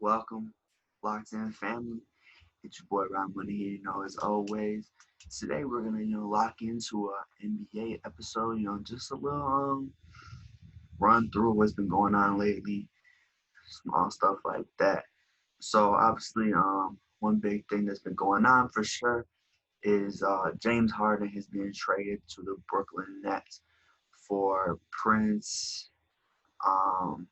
Welcome, Locked In family. It's your boy Ron Money here, as always. Today we're gonna, lock into a NBA episode, just a little run through what's been going on lately, small stuff like that. So obviously, one big thing that's been going on for sure is James Harden has been traded to the Brooklyn Nets for Prince, um,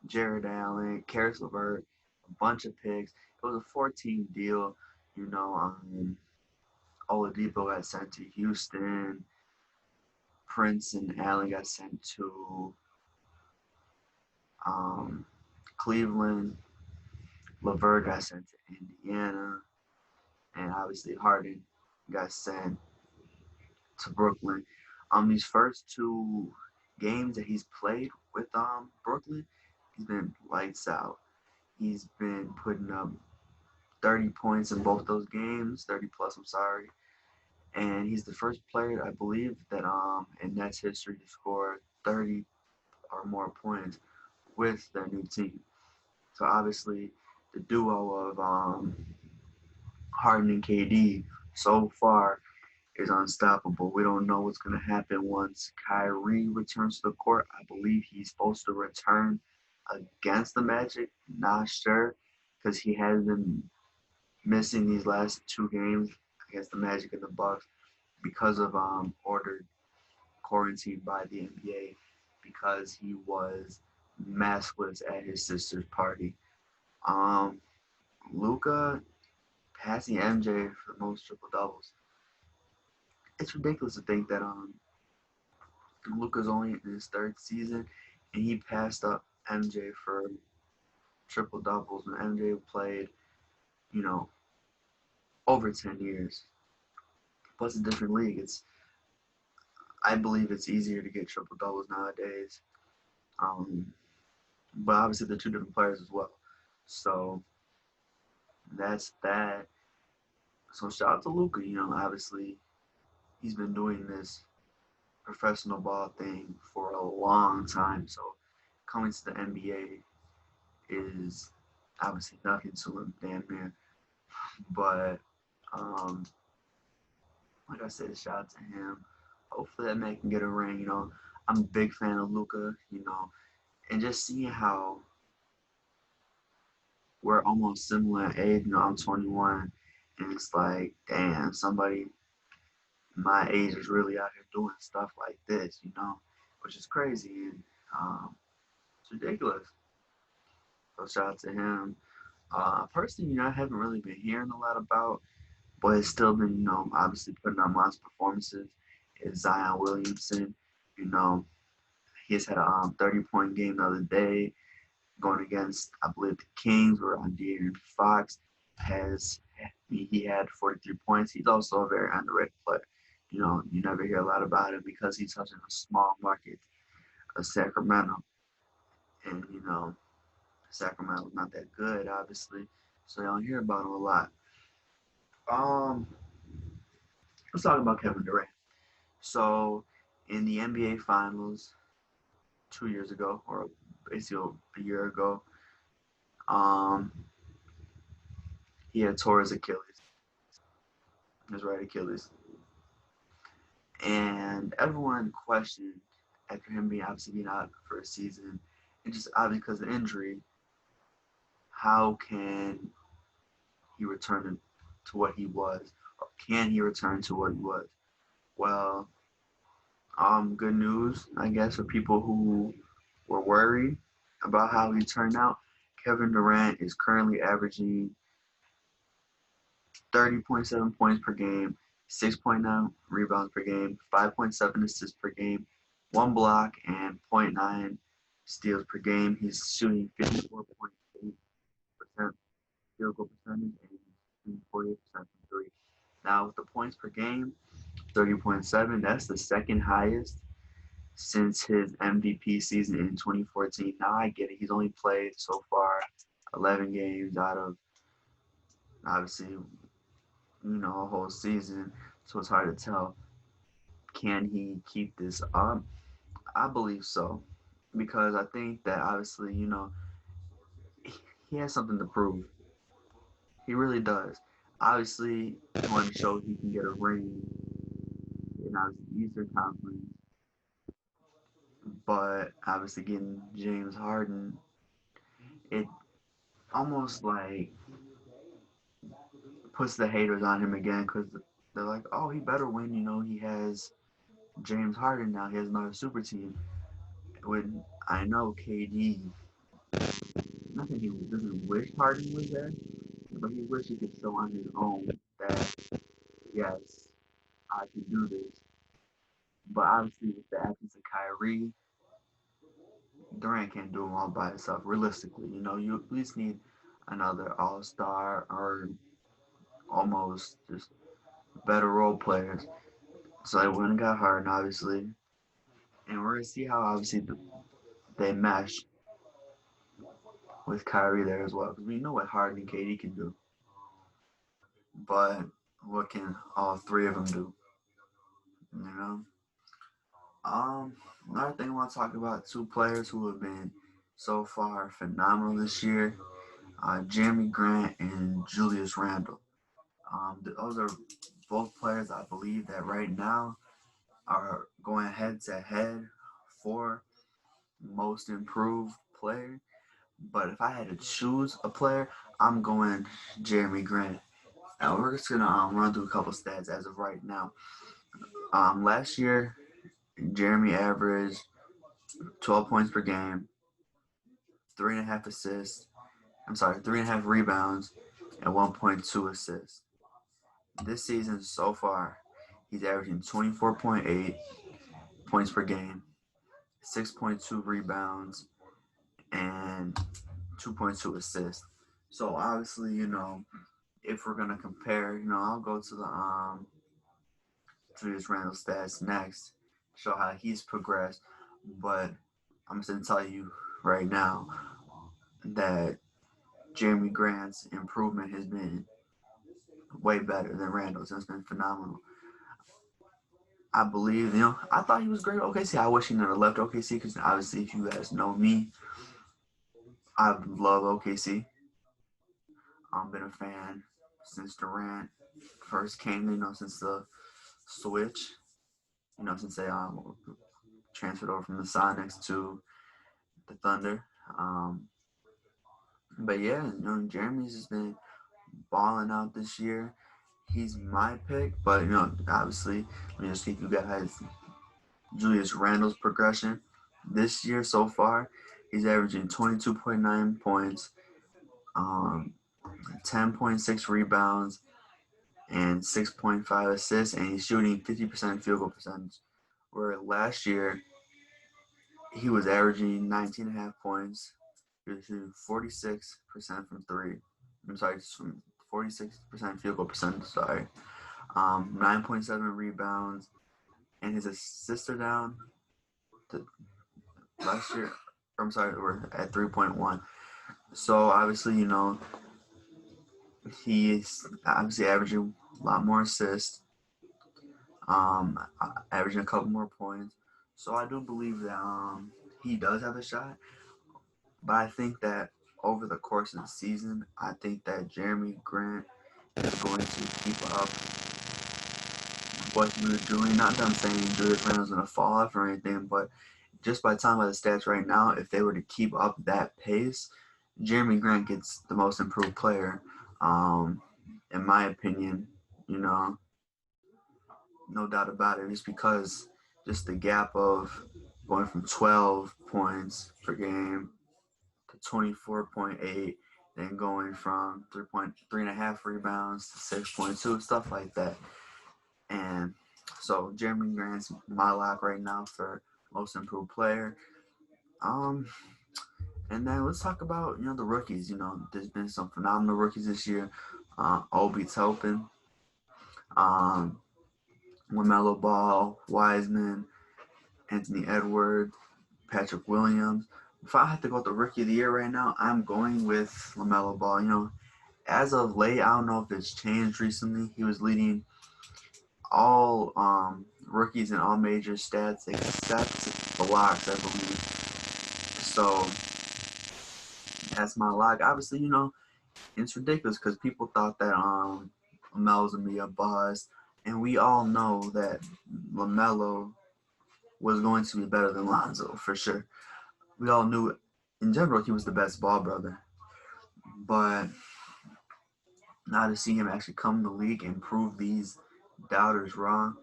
Jared Allen, Karis LeVert, a bunch of picks. It was a 14 deal. You know, Oladipo got sent to Houston. Prince and Allen got sent to um, Cleveland. LeVert got sent to Indiana. And obviously Harden got sent to Brooklyn. These first two games that he's played with Brooklyn, he's been lights out. He's been putting up 30 points in both those games, 30 plus, I'm sorry. And he's the first player, I believe, that in Nets history to score 30 or more points with their new team. So obviously, the duo of Harden and KD so far is unstoppable. We don't know what's going to happen once Kyrie returns to the court. I believe he's supposed to return against the Magic. Not sure because he has been missing these last two games against the Magic and the Bucks because of ordered quarantine by the NBA because he was maskless at his sister's party. Um, Luca passing MJ for the most triple doubles. It's ridiculous to think that Luca's only in his third season and he passed up MJ for triple doubles when MJ played, you know, over 10 years. Plus a different league. I believe it's easier to get triple doubles nowadays. Um, but obviously they're two different players as well. So that's that. So shout out to Luca. Obviously he's been doing this professional ball thing for a long time. So coming to the NBA is obviously nothing to him, damn near. But um, like I said, shout out to him. Hopefully that man can get a ring. I'm a big fan of Luca. And just seeing how we're almost similar age. I'm 21, and it's like, damn, somebody my age is really out here doing stuff like this. Which is crazy and it's ridiculous. So shout out to him. A person, I haven't really been hearing a lot about, but it's still been, obviously putting on monster performances is Zion Williamson. You know, he's had a 30-point game the other day going against, I believe, the Kings where De'Aaron Fox has he had 43 points. He's also a very underrated player. You never hear a lot about him because he's such a small market of Sacramento. And, Sacramento's not that good, obviously. So you don't hear about him a lot. Um, let's talk about Kevin Durant. So in the NBA Finals 2 years ago, or basically a year ago, um, he had tore his right Achilles, and everyone questioned after him being out for a season, and just obviously because of the injury, how can he return to what he was, or can he return to what he was? Well, good news, I guess, for people who were worried about how he turned out. Kevin Durant is currently averaging 30.7 points per game, 6.9 rebounds per game, 5.7 assists per game, one block, and zero point 0.9 steals per game. He's shooting 54.8% field goal percentage and shooting 48% from three. Now, with the points per game, 30.7, that's the second highest since his MVP season in 2014. Now I get it. He's only played so far 11 games out of obviously, a whole season. So it's hard to tell. Can he keep this up? I believe so. Because I think that obviously, he has something to prove. He really does. Obviously, he wanted to show he can get a ring in our Eastern Conference, but obviously getting James Harden, it almost like puts the haters on him again because they're like, oh, he better win. You know, he has James Harden now. He has another super team. When I know KD, not that he doesn't wish Harden was there, but he wished he could show on his own that yes, I can do this. But obviously, with the absence of Kyrie, Durant can't do them all by himself. Realistically, you know, you at least need another All Star or almost just better role players. So they went and got Harden, obviously, and we're gonna see how obviously they mesh with Kyrie there as well, because we know what Harden and KD can do, but what can all three of them do? You know. Um, Another thing I want to talk about two players who have been so far phenomenal this year, Jeremy Grant and Julius Randle. Those are both players I believe that right now are going head to head for most improved player. But if I had to choose a player, I'm going Jeremy Grant. Now we're just gonna run through a couple stats as of right now. Last year, Jeremy averaged 12 points per game, 3.5 assists. I'm sorry, 3.5 rebounds, and 1.2 assists. This season so far, he's averaging 24.8 points per game, 6.2 rebounds, and 2.2 assists. So obviously, you know, if we're gonna compare, you know, I'll go to the Julius Randle stats next, show how he's progressed. But I'm just gonna tell you right now that Jeremy Grant's improvement has been way better than Randall's. It's been phenomenal. I believe, you know, I thought he was great at OKC. I wish he never left OKC because obviously, if you guys know me, I love OKC. I've been a fan since Durant first came, you know, since the switch, you know, since they transferred over from the Sonics to the Thunder. Um, but yeah, you know, Jeremy's just been balling out this year. He's my pick, but you know, obviously, let me just see if you guys Julius Randle's progression this year so far. He's averaging 22.9 points, um, 10.6 rebounds, and 6.5 assists, and he's shooting 50% field goal percentage. Where last year he was averaging 19.5 points, he was shooting 46% from three. I'm sorry, from 46% field goal percentage. Sorry, 9.7 rebounds, and his assists are down to last year. I'm sorry, we're at 3.1. So obviously, you know, he's obviously averaging a lot more assists, averaging a couple more points. So I do believe that he does have a shot. But I think that over the course of the season, I think that Jeremy Grant is going to keep up what he was doing. Not that I'm saying Julius Randle's going to fall off or anything, but just by talking about the stats right now, if they were to keep up that pace, Jeremy Grant gets the most improved player. In my opinion, you know, no doubt about it, just because just the gap of going from 12 points per game to 24.8, then going from 3.5 rebounds to 6.2, stuff like that. And so Jeremy Grant's my lock right now for most improved player. Um, and then let's talk about, you know, the rookies. You know, there's been some phenomenal rookies this year. Obi Toppin, um, LaMelo Ball, Wiseman, Anthony Edwards, Patrick Williams. If I had to go with the rookie of the year right now, I'm going with LaMelo Ball. You know, as of late, I don't know if it's changed recently. He was leading all rookies in all major stats except blocks, I believe. So That's my lock. Obviously, it's ridiculous because people thought that LaMelo was gonna be a bust, and we all know that LaMelo was going to be better than Lonzo for sure. We all knew in general he was the best ball brother, but now to see him actually come in the league and prove these doubters wrong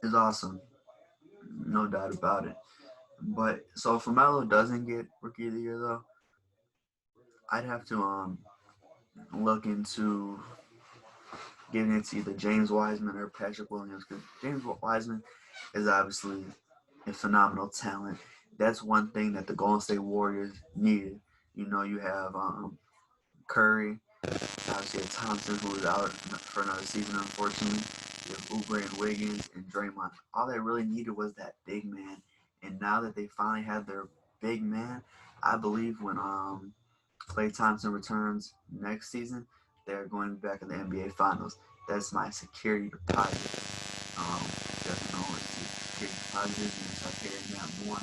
is awesome, no doubt about it. But so if LaMelo doesn't get Rookie of the Year though, I'd have to look into giving it to either James Wiseman or Patrick Williams because James Wiseman is obviously a phenomenal talent. That's one thing that the Golden State Warriors needed. You have Curry, obviously Thompson, who is out for another season, unfortunately. You have Oubre and Wiggins and Draymond. All they really needed was that big man. And now that they finally have their big man, I believe when Klay Thompson returns next season, they're going to be back in the NBA Finals. That's my security deposit. Doesn't know what security deposit is, and start hearing that more.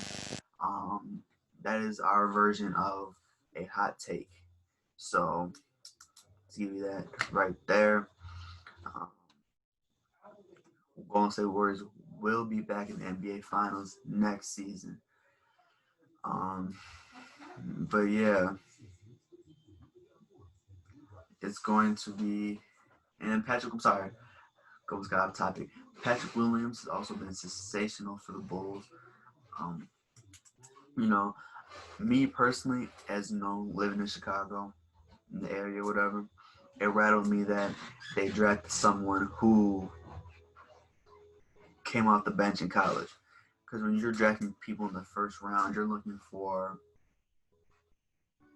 That is our version of a hot take. So, to give you that right there. Um, Golden State Warriors will be back in the NBA Finals next season. Um, but yeah, it's going to be. And Patrick, I'm sorry, goes got off topic. Patrick Williams has also been sensational for the Bulls. Um, you know, me personally, as living in Chicago, in the area, whatever, it rattled me that they drafted someone who came off the bench in college. Because when you're drafting people in the first round, you're looking for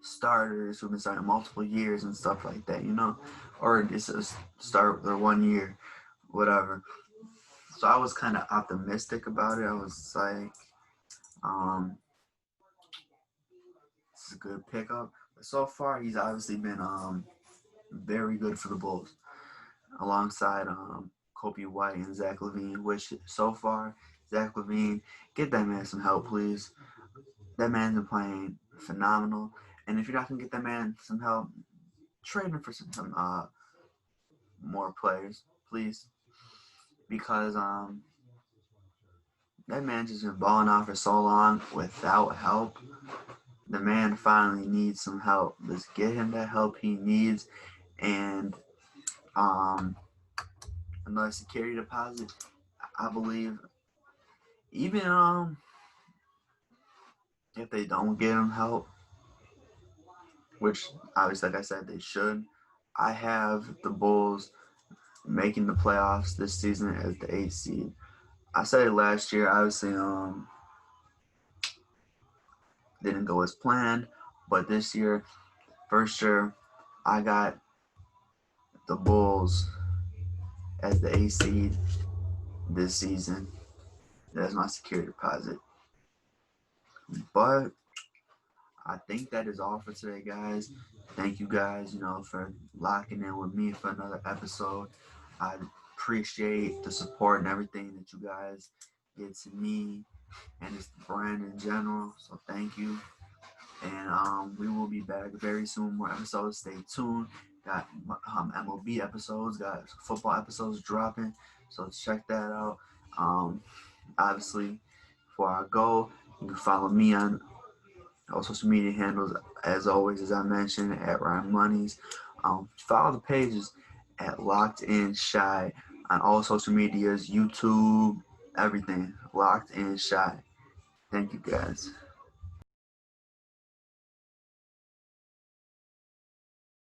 starters who've been starting multiple years and stuff like that, or just a start their 1 year, whatever. So I was kind of optimistic about it. I was like, this is a good pickup. But so far, he's obviously been very good for the Bulls, alongside Kobe White and Zach LaVine. Which so far, Zach LaVine, get that man some help, please. That man's been playing phenomenal. And if you're not gonna get that man some help, trade him for some more players, please, because that man just been balling out for so long without help. The man finally needs some help. Let's get him that help he needs, and another security deposit. I believe even if they don't get him help, which obviously, like I said, they should. I have the Bulls making the playoffs this season as the 8th seed. I said it last year. Obviously, didn't go as planned, but this year, for sure, I got the Bulls as the 8th seed this season. That's my security deposit. But I think that is all for today, guys. Thank you guys, for locking in with me for another episode. I appreciate the support and everything that you guys get to me and this brand in general. So thank you. And we will be back very soon. More episodes. Stay tuned. Got MLB episodes. Got football episodes dropping. So check that out. Obviously, before I go, you can follow me on all social media handles, as always, as I mentioned, at Ryan Monies. Follow the pages at Locked In Shy on all social medias, YouTube, everything. Locked In Shy. Thank you, guys.